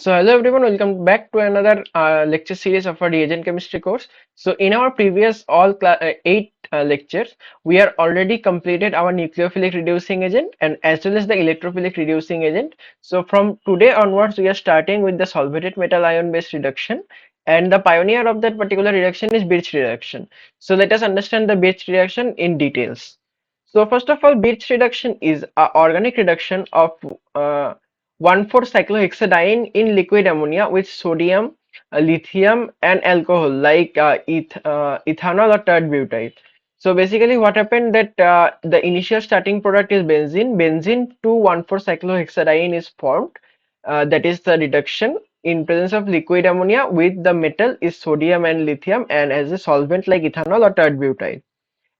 So hello everyone, welcome back to another lecture series of our Reagent Chemistry course. So in our previous 8 lectures, we are already completed our nucleophilic reducing agent and as well as the electrophilic reducing agent. So from today onwards, we are starting with the solvated metal ion based reduction, and the pioneer of that particular reaction is Birch reaction. So let us understand the Birch reaction in details. So first of all, Birch reduction is an organic reduction of uh, 1,4-cyclohexadiene in liquid ammonia with sodium, lithium, and alcohol like ethanol or tert-butyrate. So basically, what happened that the initial starting product is benzene. Benzene 2,1,4-cyclohexadiene is formed. That is the reduction in presence of liquid ammonia with the metal is sodium and lithium, and as a solvent like ethanol or tert-butyrate,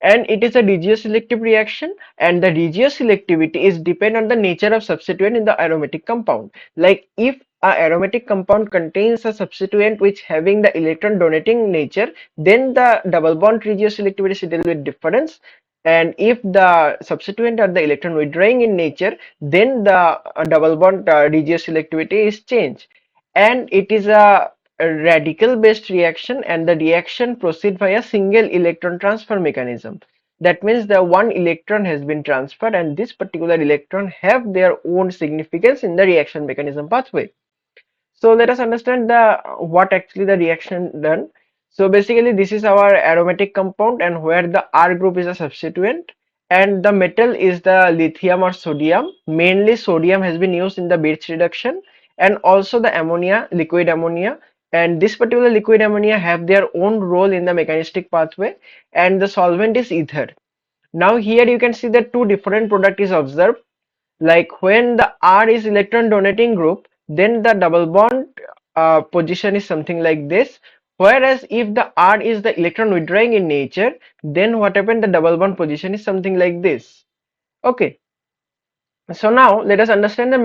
and it is a regioselective reaction, and the regioselectivity is depend on the nature of substituent in the aromatic compound. Like if a aromatic compound contains a substituent which having the electron donating nature, then the double bond regioselectivity is a little bit difference, and if the substituent are the electron withdrawing in nature, then the double bond regioselectivity is changed, and it is a radical based reaction, and the reaction proceed via single electron transfer mechanism. That means the one electron has been transferred, and this particular electron have their own significance in the reaction mechanism pathway. So let us understand the what actually the reaction done. So basically this is our aromatic compound, and where the R group is a substituent and the metal is the lithium or sodium. Mainly sodium has been used in the Birch reduction, and also the ammonia, liquid ammonia, and this particular liquid ammonia have their own role in the mechanistic pathway, and the solvent is ether. Now here you can see that two different product is observed. Like when the R is electron donating group, then the double bond position is something like this. Whereas if the R is the electron withdrawing in nature, then what happened? The double bond position is something like this. Okay. So now let us understand the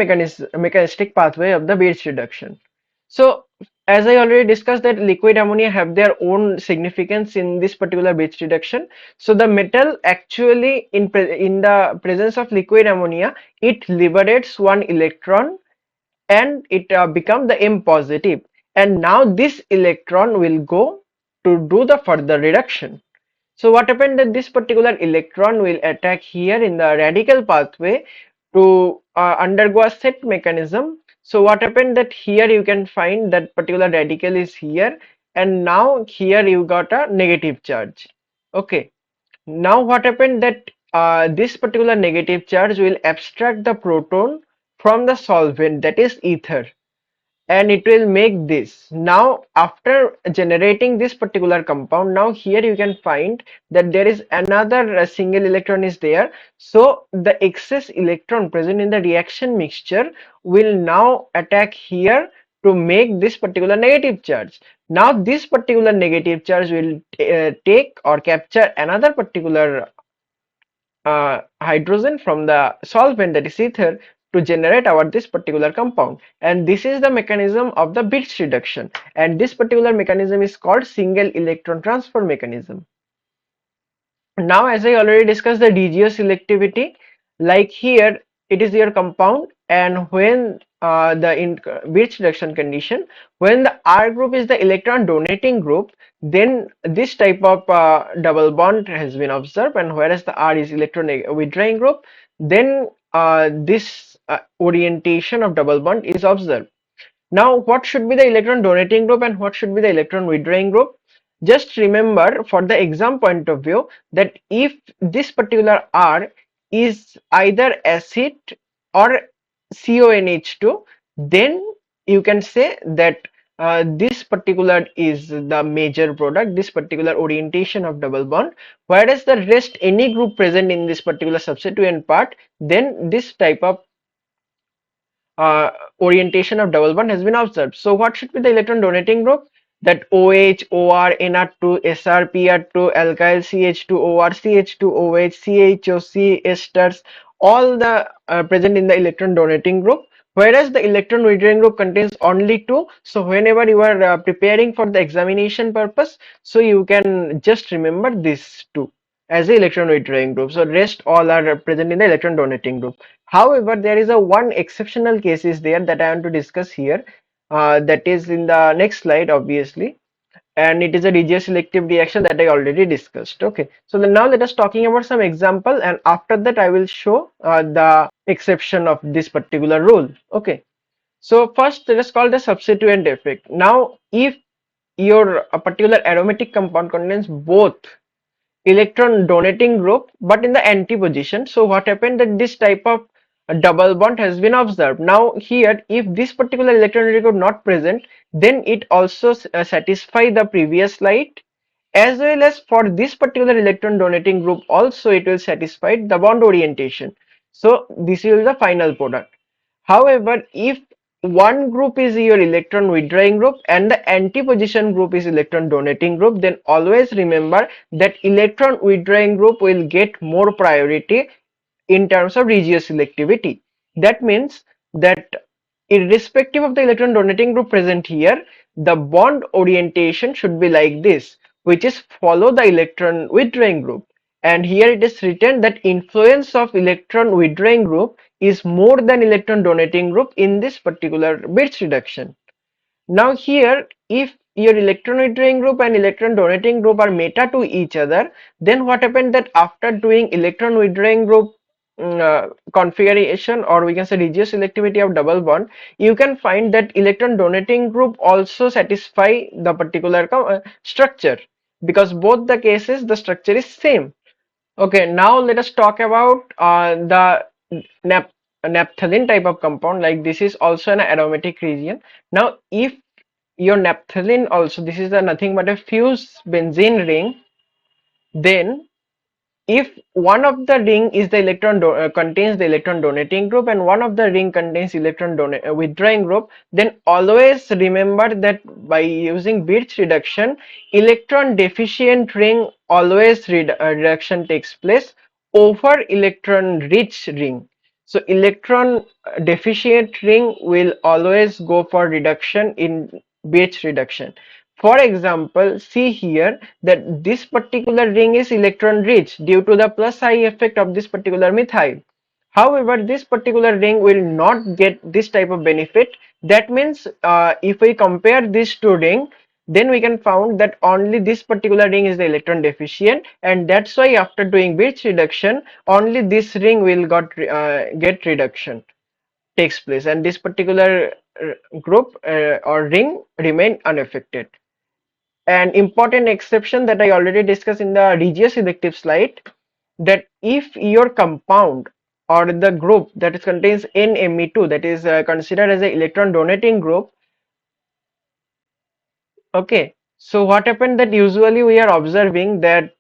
mechanistic pathway of the Birch reduction. So as I already discussed that liquid ammonia have their own significance in this particular Birch reduction. So the metal actually in the presence of liquid ammonia, it liberates one electron, and it become the M positive, and now this electron will go to do the further reduction. So what happened that this particular electron will attack here in the radical pathway to undergo a set mechanism. So what happened that here you can find that particular radical is here, and now here you got a negative charge. Okay, now what happened that this particular negative charge will abstract the proton from the solvent, that is ether, and it will make this. Now after generating this particular compound, now here you can find that there is another single electron is there. So the excess electron present in the reaction mixture will now attack here to make this particular negative charge. Now this particular negative charge will take or capture another particular hydrogen from the solvent, that is ether, to generate our this particular compound, and this is the mechanism of the Birch reduction, and this particular mechanism is called single electron transfer mechanism. Now as I already discussed the regioselectivity, like here it is your compound, and when the in Birch reduction condition, when the R group is the electron donating group, then this type of double bond has been observed, and whereas the R is electron withdrawing group, then this orientation of double bond is observed. Now what should be the electron donating group and what should be the electron withdrawing group? Just remember for the exam point of view that if this particular R is either acid or CONH2, then you can say that this particular is the major product, this particular orientation of double bond, whereas the rest any group present in this particular substituent part, then this type of orientation of double bond has been observed. So what should be the electron donating group? That OH, OR, NR2, SR, PR2, alkyl, CH2, OR, CH2, OH, CHOC, esters, all the present in the electron donating group. Whereas the electron withdrawing group contains only two. So whenever you are preparing for the examination purpose, so you can just remember these two as the electron withdrawing group. So rest all are present in the electron donating group. However, there is a one exceptional case is there that I want to discuss here. that is in the next slide obviously, and it is a regioselective reaction that I already discussed. Okay, so now let us talking about some example, and after that I will show the exception of this particular rule. Okay, so first let us call the substituent effect. Now if your a particular aromatic compound contains both electron donating group but in the anti position, so what happened that this type of a double bond has been observed. Now here if this particular electron donating group not present, then it also satisfy the previous slide, as well as for this particular electron donating group also it will satisfy the bond orientation. So this is the final product. However, if one group is your electron withdrawing group and the anti-position group is electron donating group, then always remember that electron withdrawing group will get more priority in terms of regioselectivity. That means that irrespective of the electron donating group present here, the bond orientation should be like this, which is follow the electron withdrawing group. And here it is written that influence of electron withdrawing group is more than electron donating group in this particular Birch reduction. Now here, if your electron withdrawing group and electron donating group are meta to each other, then what happened that after doing electron withdrawing group configuration, or we can say regioselectivity of double bond, you can find that electron donating group also satisfy the particular structure, because both the cases the structure is same. Okay, now let us talk about the nap naphthalene type of compound. Like this is also an aromatic region. Now if your naphthalene also, this is a nothing but a fused benzene ring, then if one of the ring is the contains the electron donating group and one of the ring contains electron withdrawing group, then always remember that by using Birch reduction, electron deficient ring always reduction takes place over electron rich ring. So electron deficient ring will always go for reduction in Birch reduction. For example, see here that this particular ring is electron rich due to the plus I effect of this particular methyl. However, this particular ring will not get this type of benefit. That means if we compare these two rings, then we can found that only this particular ring is the electron deficient, and that's why after doing Birch reduction, only this ring will get reduction takes place, and this particular group or ring remain unaffected. An important exception that I already discussed in the regioselective slide, that if your compound or the group that contains NME2, that is considered as an electron donating group. Okay, so what happened that usually we are observing that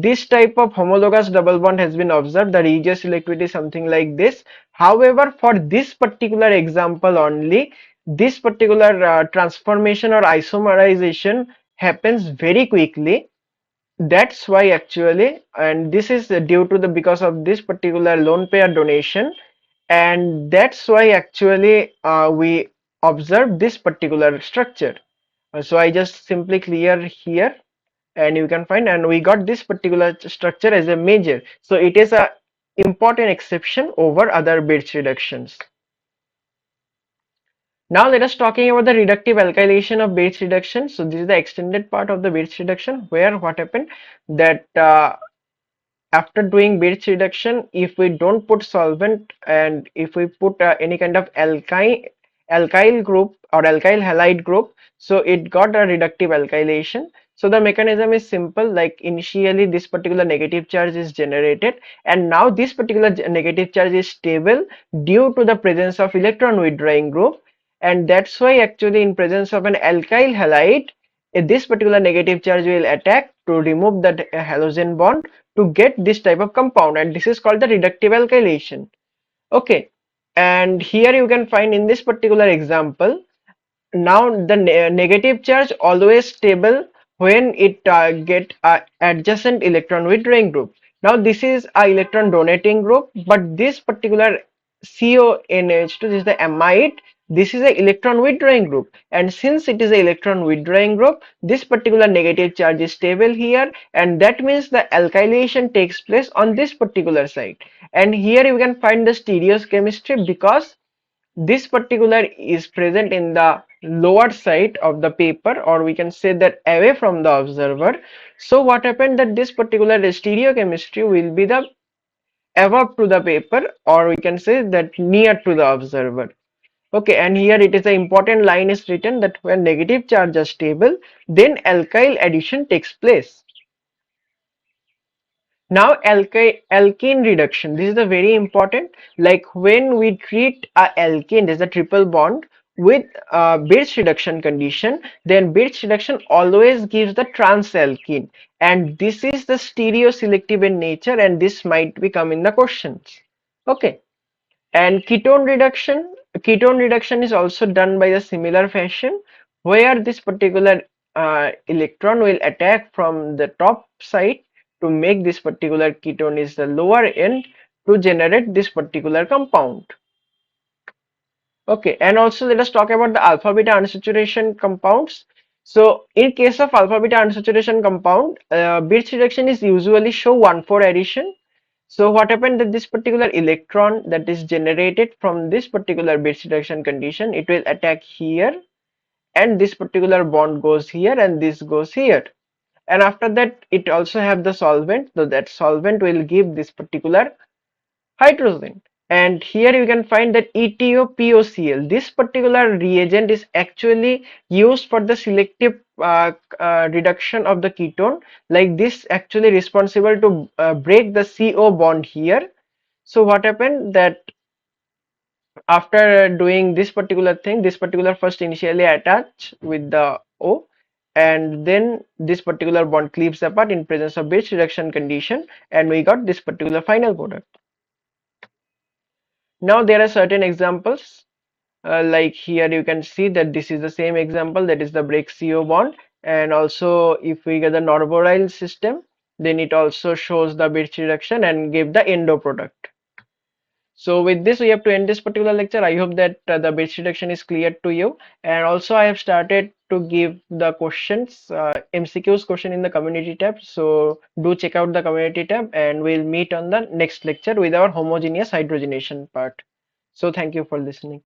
this type of homologous double bond has been observed, the regioselectivity is something like this. However, for this particular example only, this particular transformation or isomerization happens very quickly. That's why actually, and this is due to the because of this particular lone pair donation, and that's why actually we observe this particular structure. So I just simply clear here, and you can find, and we got this particular structure as a major. So it is a important exception over other Birch reductions. Now let us talking about the reductive alkylation of Birch reduction. So this is the extended part of the Birch reduction, where what happened that after doing Birch reduction, if we don't put solvent and if we put any kind of alkyl group or alkyl halide group, so it got a reductive alkylation. So the mechanism is simple, like initially this particular negative charge is generated, and now this particular negative charge is stable due to the presence of electron withdrawing group, and that's why actually in presence of an alkyl halide, this particular negative charge will attack to remove the halogen bond to get this type of compound, and this is called the reductive alkylation. Okay, and here you can find in this particular example, now the negative charge always stable when it get adjacent electron withdrawing group. Now this is a electron donating group, but this particular CONH2, this is the amide, this is a electron withdrawing group, and since it is a electron withdrawing group, this particular negative charge is stable here, and that means the alkylation takes place on this particular site. And here you can find the stereochemistry, because this particular is present in the lower side of the paper, or we can say that away from the observer. So what happened that this particular stereochemistry will be the above to the paper, or we can say that near to the observer. Okay, and here it is an important line is written that when negative charge are stable, then alkyl addition takes place. Now alkene reduction, this is the very important, like when we treat a alkene, there's a triple bond with Birch reduction condition, then Birch reduction always gives the trans alkene, and this is the stereoselective in nature, and this might become in the questions. Okay. And ketone reduction is also done by a similar fashion, where this particular electron will attack from the top side to make this particular ketone is the lower end to generate this particular compound. Okay, and also let us talk about the alpha beta unsaturation compounds. So in case of alpha beta unsaturation compound, Birch reduction is usually show 1,4 addition. So what happened that this particular electron that is generated from this particular Birch reduction condition, it will attack here, and this particular bond goes here and this goes here. And after that it also have the solvent, so that solvent will give this particular hydrogen. And here you can find that ETOPOCl. This particular reagent is actually used for the selective reduction of the ketone. Like this actually responsible to break the CO bond here. So what happened that after doing this particular thing, this particular first initially attach with the O, and then this particular bond cleaves apart in presence of Birch reduction condition, and we got this particular final product. Now there are certain examples, like here you can see that this is the same example, that is the break CO bond, and also if we get the norboryl system, then it also shows the Birch reduction and give the endo product. So with this we have to end this particular lecture. I hope that the Birch reduction is clear to you, and also I have started to give the questions, MCQs question in the community tab. So do check out the community tab, and we'll meet on the next lecture with our homogeneous hydrogenation part. So thank you for listening.